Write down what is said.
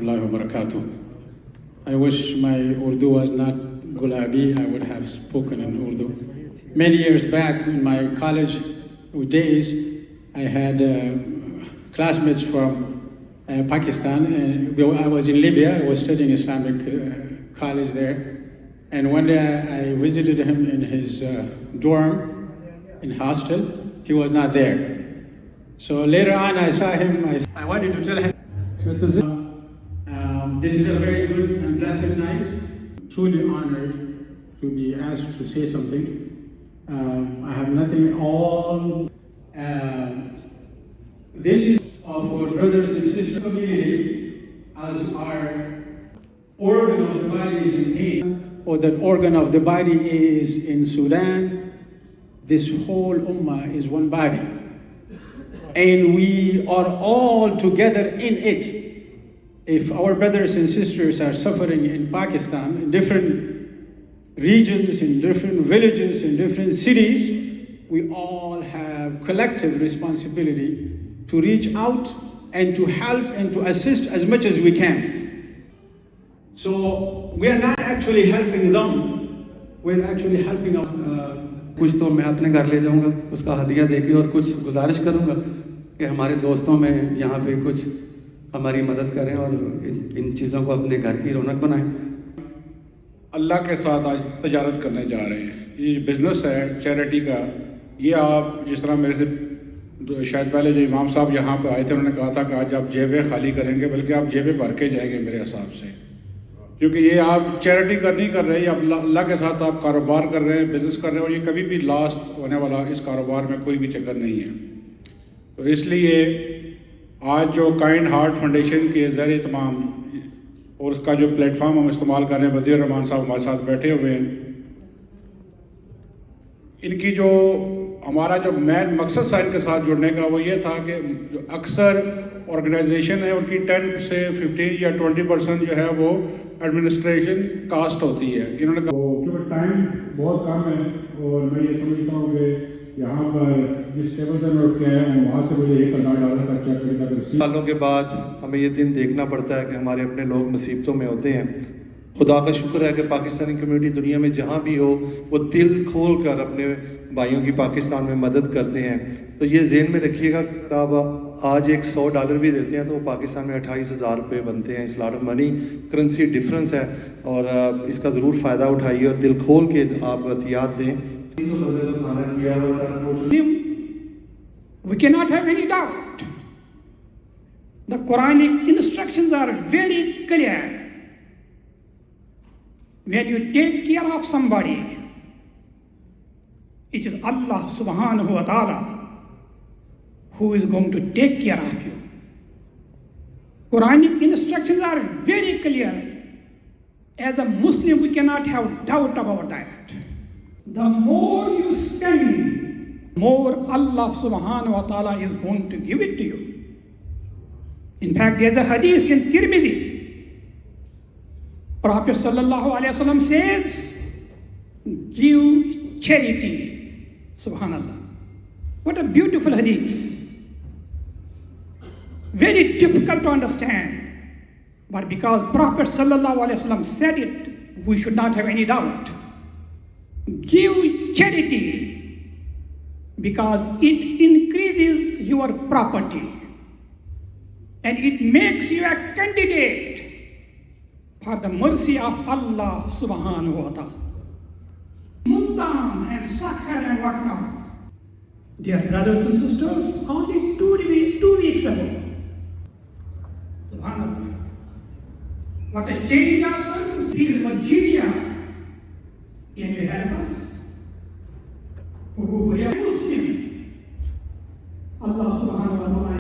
rahmatullahi wa barakatuh. I wish my Urdu was not Gulabi, I would have spoken in Urdu. Many years back in my college days, I had classmates from Pakistan, and I was in Libya. I was studying Islamic college there. And one day I visited him in his dorm, in hostel. He was not there. So later on I saw him, I wanted to tell him, this is a very good and blessed night. Truly honored to be asked to say something. I have nothing at all. This is of our brothers and sisters community, as our organ of the body is in pain, or that organ of the body is in Sudan. This whole ummah is one body, and we are all together in it. If our brothers and sisters are suffering in Pakistan, in different regions, in different villages, in different cities, we all have collective responsibility to reach out and to help and to assist as much as we can. So we are not actually helping them, we're actually helping our कुछ तो मैं अपने घर ले जाऊंगा, उसका हदिया देके, और कुछ गुजारिश करूंगा कि हमारे दोस्तों में यहाँ पे कुछ हमारी मदद करें और इन चीज़ों को अपने घर की रौनक बनाएं। अल्लाह के साथ आज तजारत करने जा रहे हैं। ये बिज़नेस है चैरिटी का। ये आप जिस तरह मेरे से शायद पहले जो इमाम साहब यहाँ पे आए थे, उन्होंने कहा था कि आज आप जेबें खाली करेंगे, बल्कि आप जेबें भर के जाएंगे मेरे हिसाब से, क्योंकि ये आप चैरिटी नहीं कर रहे हैं, आप अल्लाह के साथ आप कारोबार कर रहे हैं, बिज़नेस कर रहे हैं, और ये कभी भी लॉस होने वाला इस कारोबार में कोई भी चक्कर नहीं है। तो इसलिए आज जो काइंड हार्ट फाउंडेशन के ज़रिए तमाम और उसका जो प्लेटफॉर्म हम इस्तेमाल कर रहे हैं, बदीर रहमान साहब हमारे साथ बैठे हुए हैं, इनकी जो हमारा जो मेन मकसद था इनके साथ जुड़ने का, वो ये था कि जो अक्सर ऑर्गेनाइजेशन है उनकी 10 से 15 या 20% जो है वो एडमिनिस्ट्रेशन कास्ट होती है। इन्होंने कहा क्योंकि टाइम बहुत कम है, और मैं ये समझता हूँ कि यहाँ पर जिस टेबल से मैं उठ के आया हूँ वहाँ से मुझे $1,000 का चेक खरीदा। सालों के बाद हमें ये दिन देखना पड़ता है कि हमारे अपने लोग मुसीबतों में होते हैं। खुदा का शुक्र है कि पाकिस्तानी कम्युनिटी दुनिया में जहाँ भी हो वो दिल खोल कर अपने भाइयों की पाकिस्तान में मदद करते हैं। तो ये ज़हन में रखिएगा, आप आज एक $100 भी देते हैं तो वो पाकिस्तान में 28,000 रुपये बनते हैं। इस lot of money, currency difference है, और इसका ज़रूर फ़ायदा उठाइए और दिल खोल के आप एहतियात दें। We cannot have any doubt. The Quranic instructions are very clear. When you take care of somebody, it is Allah subhanahu wa ta'ala who is going to take care of you. Quranic instructions are very clear. As a Muslim, we cannot have doubt about that. The more you spend, more Allah subhanahu wa ta'ala is going to give it to you. In fact, there's a hadith in Tirmidhi. Prophet sallallahu alaihi wasallam says, give charity. Subhanallah. What a beautiful hadith. Very difficult to understand. But because Prophet sallallahu alaihi wasallam said it, we should not have any doubt. Give charity because it increases your property and it makes you a candidate for the mercy of Allah subhanahu wa ta'ala. Multan and Sakhar and whatnot. Dear brothers and sisters, only two weeks ago, subhanallah, what a change of circumstances in Virginia. Can you help us?